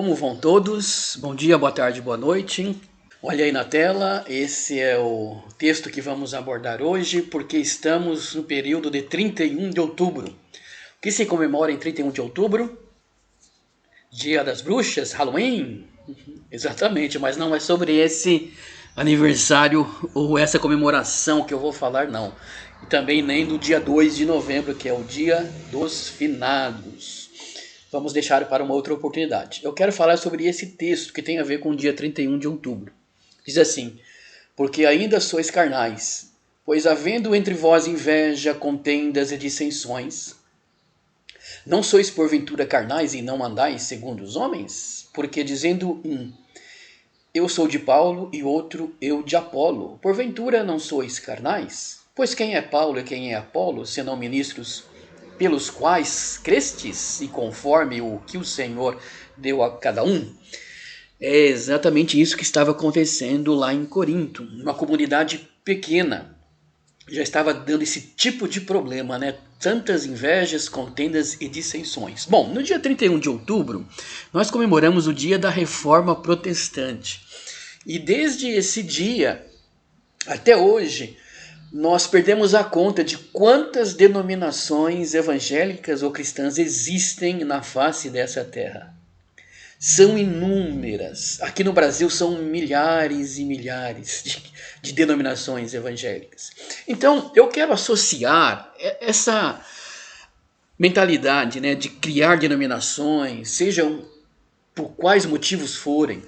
Como vão todos? Bom dia, boa tarde, boa noite. Olha aí na tela, esse é o texto que vamos abordar hoje, porque estamos no período de 31 de outubro. O que se comemora em 31 de outubro? Dia das Bruxas, Halloween? Exatamente, mas não é sobre esse aniversário ou essa comemoração que eu vou falar, não. E também nem do dia 2 de novembro, que é o Dia dos Finados. Vamos deixar para uma outra oportunidade. Eu quero falar sobre esse texto que tem a ver com o dia 31 de outubro. Diz assim: porque ainda sois carnais, pois havendo entre vós inveja, contendas e dissensões, não sois porventura carnais e não andais segundo os homens? Porque dizendo um, eu sou de Paulo, e outro, eu de Apolo, porventura não sois carnais? Pois quem é Paulo e quem é Apolo, senão ministros pelos quais crestes e conforme o que o Senhor deu a cada um? É exatamente isso que estava acontecendo lá em Corinto, uma comunidade pequena. Já estava dando esse tipo de problema, né? Tantas invejas, contendas e dissensões. Bom, no dia 31 de outubro, nós comemoramos o dia da Reforma Protestante. E desde esse dia até hoje, nós perdemos a conta de quantas denominações evangélicas ou cristãs existem na face dessa terra. São inúmeras. Aqui no Brasil são milhares e milhares de denominações evangélicas. Então, eu quero associar essa mentalidade, né, de criar denominações, sejam por quais motivos forem,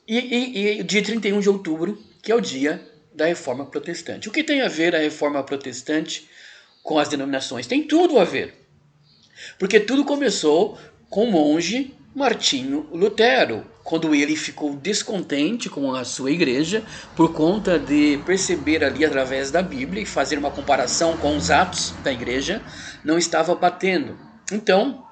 e o dia 31 de outubro, que é o dia da Reforma Protestante. O que tem a ver a Reforma Protestante com as denominações? Tem tudo a ver. Porque tudo começou com o monge Martinho Lutero, quando ele ficou descontente com a sua igreja por conta de perceber ali através da Bíblia e fazer uma comparação com os atos da igreja, não estava batendo. Então,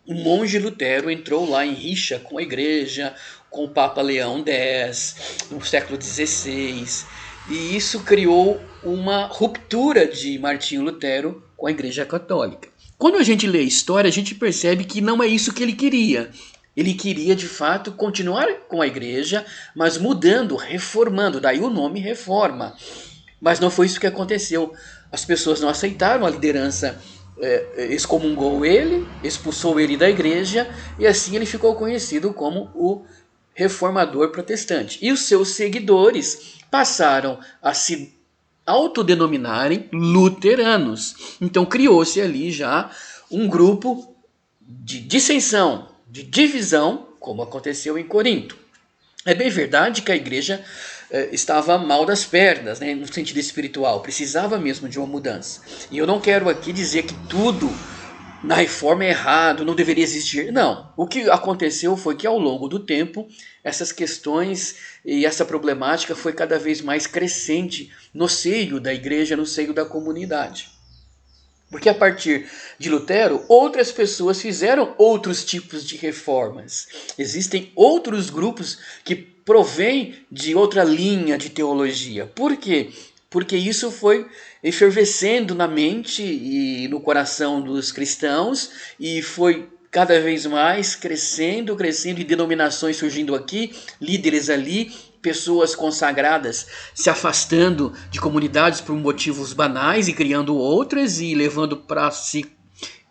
o monge Lutero entrou lá em rixa com a igreja, com o Papa Leão X, no século XVI, e isso criou uma ruptura de Martinho Lutero com a igreja católica. Quando a gente lê a história, a gente percebe que não é isso que ele queria. Ele queria, de fato, continuar com a igreja, mas mudando, reformando, daí o nome Reforma. Mas não foi isso que aconteceu. As pessoas não aceitaram, a liderança excomungou ele, expulsou ele da igreja, e assim ele ficou conhecido como o reformador protestante. E os seus seguidores passaram a se autodenominarem luteranos. Então criou-se ali já um grupo de dissensão, de divisão, como aconteceu em Corinto. É bem verdade que a igreja estava mal das pernas, né, no sentido espiritual, precisava mesmo de uma mudança. E eu não quero aqui dizer que tudo na reforma é errado, não deveria existir. Não, o que aconteceu foi que ao longo do tempo, essas questões e essa problemática foi cada vez mais crescente no seio da igreja, no seio da comunidade. Porque a partir de Lutero, outras pessoas fizeram outros tipos de reformas. Existem outros grupos que provêm de outra linha de teologia. Por quê? Porque isso foi efervescendo na mente e no coração dos cristãos e foi cada vez mais crescendo, e denominações surgindo aqui, líderes ali, pessoas consagradas se afastando de comunidades por motivos banais e criando outras e levando para si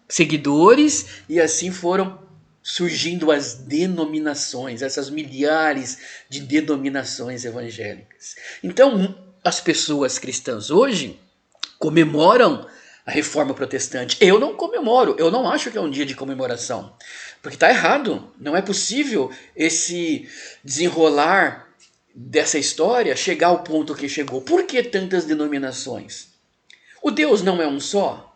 seguidores, e assim foram surgindo as denominações, essas milhares de denominações evangélicas. Então, as pessoas cristãs hoje comemoram a Reforma Protestante. Eu não comemoro, eu não acho que é um dia de comemoração, porque está errado. Não é possível esse desenrolar dessa história chegar ao ponto que chegou. Por que tantas denominações? O Deus não é um só?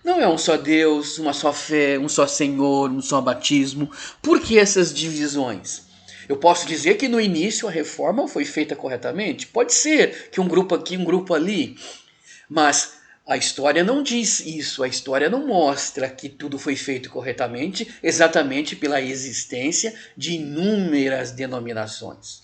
Não é um só Deus, uma só fé, um só Senhor, um só batismo. Por que essas divisões? Eu posso dizer que no início a reforma foi feita corretamente? Pode ser que um grupo aqui, um grupo ali. Mas a história não diz isso, a história não mostra que tudo foi feito corretamente, exatamente pela existência de inúmeras denominações.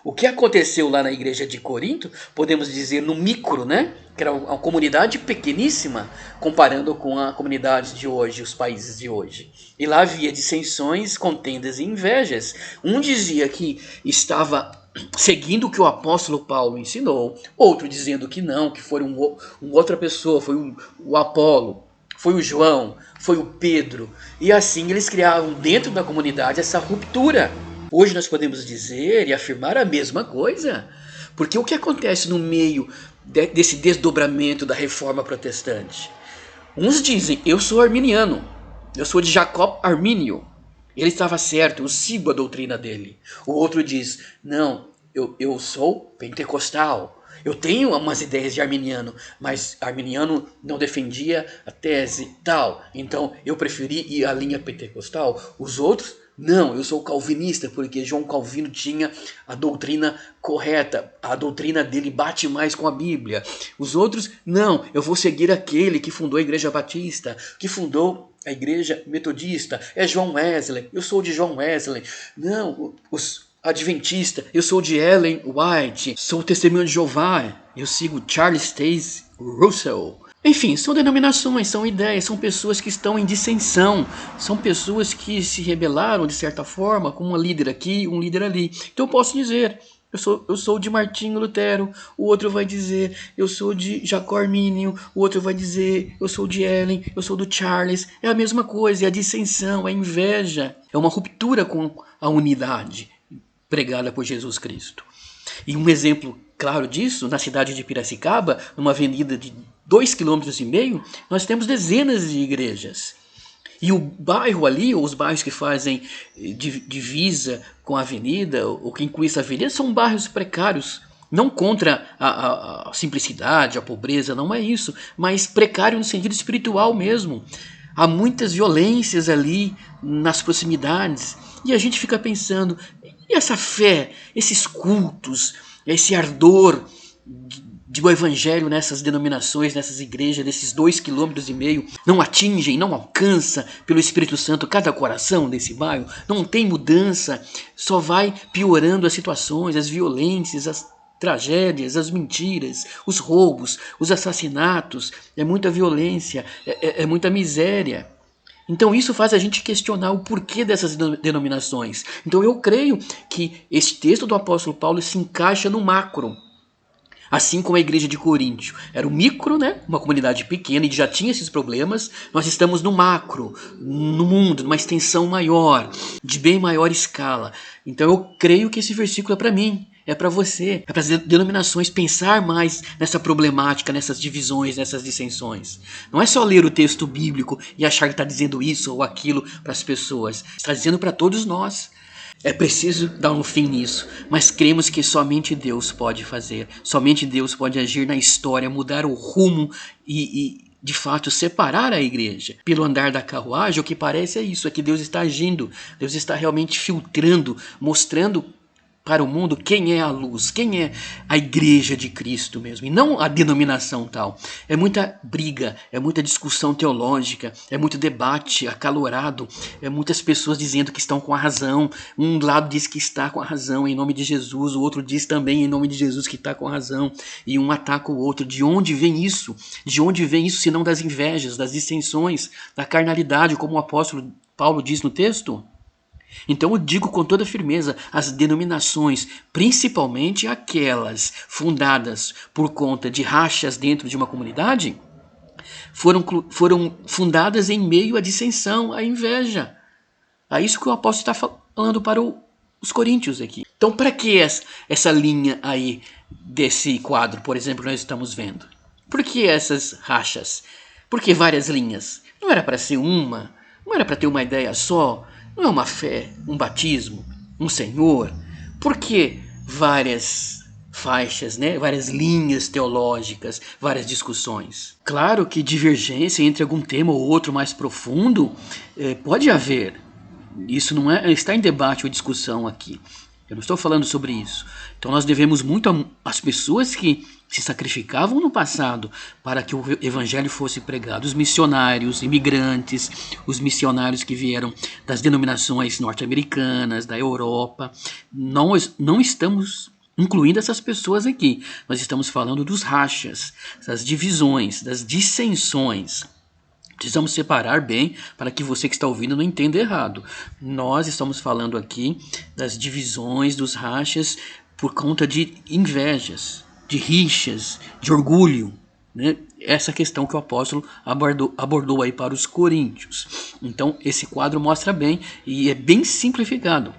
O que aconteceu lá na igreja de Corinto, podemos dizer no micro, né? Que era uma comunidade pequeníssima, comparando com a comunidade de hoje, os países de hoje. E lá havia dissensões, contendas e invejas. Um dizia que estava seguindo o que o apóstolo Paulo ensinou, outro dizendo que não, que foi uma outra pessoa, foi o Apolo, foi o João, foi o Pedro. E assim eles criavam dentro da comunidade essa ruptura. Hoje nós podemos dizer e afirmar a mesma coisa, porque o que acontece no meio desse desdobramento da reforma protestante? Uns dizem, eu sou arminiano, eu sou de Jacob Armínio, ele estava certo, eu sigo a doutrina dele. O outro diz, não, eu sou pentecostal, eu tenho umas ideias de arminiano, mas arminiano não defendia a tese tal, então eu preferi ir à linha pentecostal. Os outros, não, eu sou calvinista, porque João Calvino tinha a doutrina correta, a doutrina dele bate mais com a Bíblia. Os outros, não, eu vou seguir aquele que fundou a Igreja Batista, que fundou a Igreja Metodista, é John Wesley, eu sou de John Wesley. Não, os adventistas, eu sou de Ellen White, sou testemunho de Jeová, eu sigo Charles Taze Russell. Enfim, são denominações, são ideias, são pessoas que estão em dissensão, são pessoas que se rebelaram de certa forma, com um líder aqui, um líder ali. Então eu posso dizer, eu sou de Martinho Lutero, o outro vai dizer, eu sou de Jacó Armínio, o outro vai dizer, eu sou de Ellen, eu sou do Charles. É a mesma coisa, é a dissensão, é a inveja, é uma ruptura com a unidade pregada por Jesus Cristo. E um exemplo claro disso, na cidade de Piracicaba, numa avenida de 2,5 km, nós temos dezenas de igrejas. E o bairro ali, ou os bairros que fazem divisa com a avenida, ou que inclui essa avenida, são bairros precários. Não contra a simplicidade, a pobreza, não é isso, mas precário no sentido espiritual mesmo. Há muitas violências ali nas proximidades. E a gente fica pensando, e essa fé, esses cultos, esse ardor do evangelho nessas denominações, nessas igrejas, desses 2,5 km, não atingem, não alcança pelo Espírito Santo cada coração desse bairro? Não tem mudança, só vai piorando as situações, as violências, as tragédias, as mentiras, os roubos, os assassinatos, é muita violência, é muita miséria. Então isso faz a gente questionar o porquê dessas denominações. Então eu creio que esse texto do apóstolo Paulo se encaixa no macro. Assim como a igreja de Coríntio era o micro, né? Uma comunidade pequena e já tinha esses problemas, nós estamos no macro, no mundo, numa extensão maior, de bem maior escala. Então eu creio que esse versículo é para mim, é para você, é para as denominações pensar mais nessa problemática, nessas divisões, nessas dissensões. Não é só ler o texto bíblico e achar que está dizendo isso ou aquilo para as pessoas, está dizendo para todos nós. É preciso dar um fim nisso, mas cremos que somente Deus pode fazer, somente Deus pode agir na história, mudar o rumo e de fato separar a igreja. Pelo andar da carruagem, o que parece é isso, é que Deus está agindo, Deus está realmente filtrando, mostrando para o mundo quem é a luz, quem é a igreja de Cristo mesmo, e não a denominação tal. É muita briga, é muita discussão teológica, é muito debate acalorado, é muitas pessoas dizendo que estão com a razão. Um lado diz que está com a razão em nome de Jesus, o outro diz também em nome de Jesus que está com a razão, e um ataca o outro. De onde vem isso? De onde vem isso senão das invejas, das dissensões, da carnalidade, como o apóstolo Paulo diz no texto? Então eu digo com toda firmeza, as denominações, principalmente aquelas fundadas por conta de rachas dentro de uma comunidade, foram fundadas em meio à dissensão, à inveja. É isso que o apóstolo está falando para os coríntios aqui. Então para que essa linha aí desse quadro, por exemplo, que nós estamos vendo? Por que essas rachas? Por que várias linhas? Não era para ser uma? Não era para ter uma ideia só? Não é uma fé, um batismo, um Senhor? Por que várias faixas, né? Várias linhas teológicas, várias discussões? Claro que divergência entre algum tema ou outro mais profundo pode haver. Isso não está em debate ou discussão aqui. Eu não estou falando sobre isso. Então nós devemos muito às pessoas que se sacrificavam no passado para que o evangelho fosse pregado. Os missionários, imigrantes, os missionários que vieram das denominações norte-americanas, da Europa. Nós não estamos incluindo essas pessoas aqui. Nós estamos falando dos rachas, das divisões, das dissensões. Precisamos separar bem para que você que está ouvindo não entenda errado. Nós estamos falando aqui das divisões, dos rachas, por conta de invejas, de rixas, de orgulho. Né? Essa questão que o apóstolo abordou aí para os coríntios. Então esse quadro mostra bem e é bem simplificado.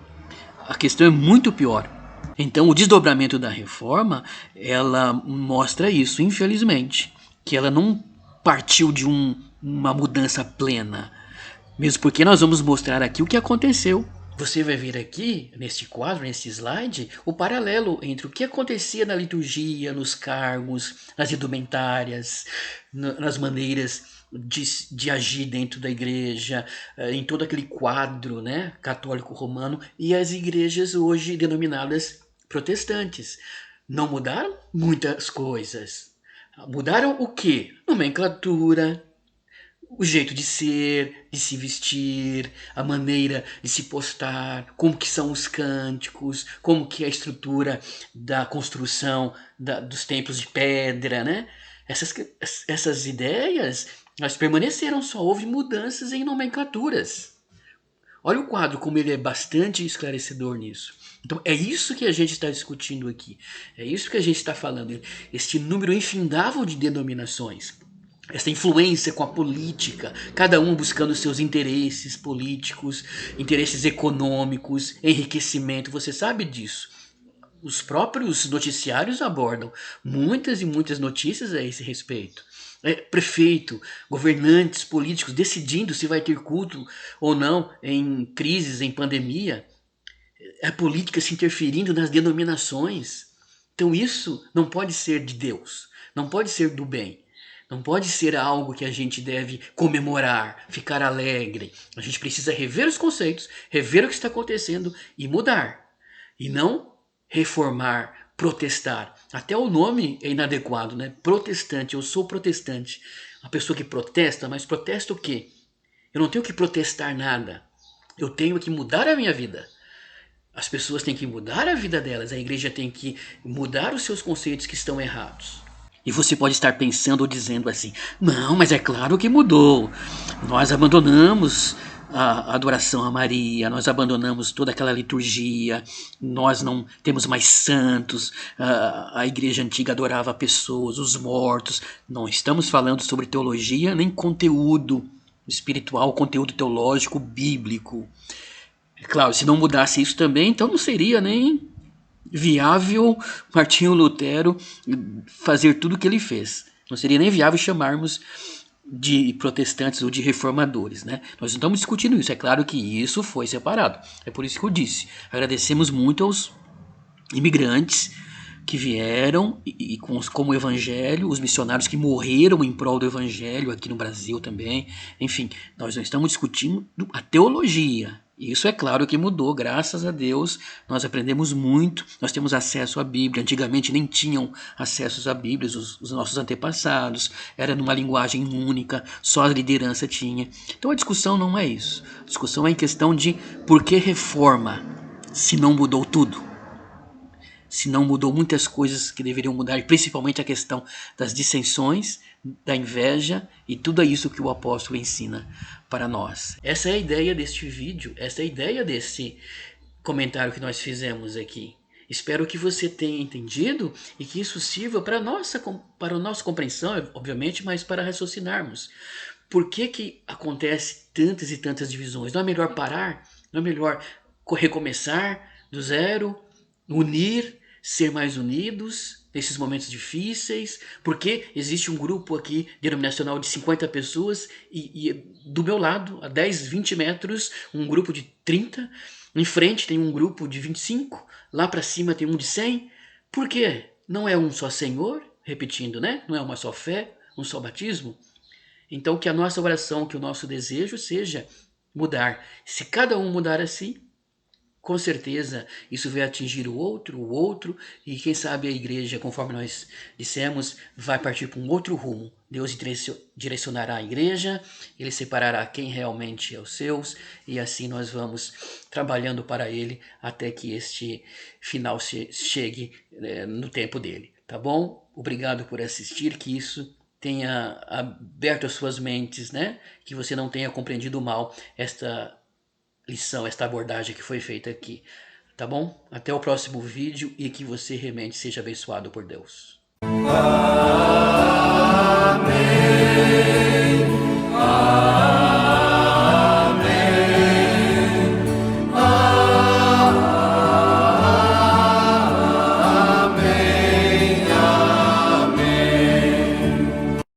A questão é muito pior. Então o desdobramento da reforma, ela mostra isso, infelizmente, que ela não partiu de uma mudança plena. Mesmo porque nós vamos mostrar aqui o que aconteceu. Você vai ver aqui, neste quadro, neste slide, o paralelo entre o que acontecia na liturgia, nos cargos, nas indumentárias, nas maneiras de agir dentro da igreja, em todo aquele quadro, né, católico romano, e as igrejas hoje denominadas protestantes. Não mudaram muitas coisas. Mudaram o quê? Nomenclatura, o jeito de ser, de se vestir, a maneira de se postar, como que são os cânticos, como que é a estrutura da construção dos templos de pedra, né? Essas ideias, elas permaneceram, só houve mudanças em nomenclaturas. Olha o quadro como ele é bastante esclarecedor nisso. Então é isso que a gente está discutindo aqui. É isso que a gente está falando. Este número infindável de denominações. Essa influência com a política, cada um buscando seus interesses políticos, interesses econômicos, enriquecimento, você sabe disso. Os próprios noticiários abordam muitas e muitas notícias a esse respeito. Prefeito, governantes políticos decidindo se vai ter culto ou não em crises, em pandemia. A política se interferindo nas denominações. Então isso não pode ser de Deus, não pode ser do bem. Não pode ser algo que a gente deve comemorar, ficar alegre. A gente precisa rever os conceitos, rever o que está acontecendo e mudar. E não reformar, protestar. Até o nome é inadequado, né? Protestante, eu sou protestante. Uma pessoa que protesta, mas protesta o quê? Eu não tenho que protestar nada. Eu tenho que mudar a minha vida. As pessoas têm que mudar a vida delas. A igreja tem que mudar os seus conceitos que estão errados. E você pode estar pensando ou dizendo assim: não, mas é claro que mudou. Nós abandonamos a adoração a Maria, nós abandonamos toda aquela liturgia, nós não temos mais santos, a igreja antiga adorava pessoas, os mortos. Não estamos falando sobre teologia nem conteúdo espiritual, conteúdo teológico bíblico. É claro, se não mudasse isso também, então não seria nem viável Martinho Lutero fazer tudo o que ele fez. Não seria nem viável chamarmos de protestantes ou de reformadores, né? Nós não estamos discutindo isso. É claro que isso foi separado. É por isso que eu disse. Agradecemos muito aos imigrantes que vieram e como evangelho, os missionários que morreram em prol do evangelho aqui no Brasil também. Enfim, nós não estamos discutindo a teologia. Isso é claro que mudou, graças a Deus, nós aprendemos muito, nós temos acesso à Bíblia, antigamente nem tinham acesso à Bíblia, os nossos antepassados, era numa linguagem única, só a liderança tinha. Então a discussão não é isso, a discussão é em questão de por que reforma, se não mudou tudo. Se não mudou muitas coisas que deveriam mudar, principalmente a questão das dissensões, da inveja e tudo isso que o apóstolo ensina para nós. Essa é a ideia deste vídeo, essa é a ideia desse comentário que nós fizemos aqui. Espero que você tenha entendido e que isso sirva para a nossa compreensão, obviamente, mas para raciocinarmos. Por que acontece tantas e tantas divisões? Não é melhor parar? Não é melhor recomeçar do zero, unir, ser mais unidos nesses momentos difíceis? Porque existe um grupo aqui denominacional de 50 pessoas e do meu lado, a 10, 20 metros, um grupo de 30. Em frente tem um grupo de 25, lá para cima tem um de 100. Por quê? Não é um só Senhor, repetindo, né? Não é uma só fé, um só batismo? Então que a nossa oração, que o nosso desejo seja mudar. Se cada um mudar assim, com certeza isso vai atingir o outro, e quem sabe a igreja, conforme nós dissemos, vai partir para um outro rumo. Deus direcionará a igreja, Ele separará quem realmente é os seus, e assim nós vamos trabalhando para Ele até que este final chegue no tempo dele, tá bom? Obrigado por assistir, que isso tenha aberto as suas mentes, né? Que você não tenha compreendido mal esta lição, esta abordagem que foi feita aqui. Tá bom? Até o próximo vídeo e que você realmente seja abençoado por Deus. Amém.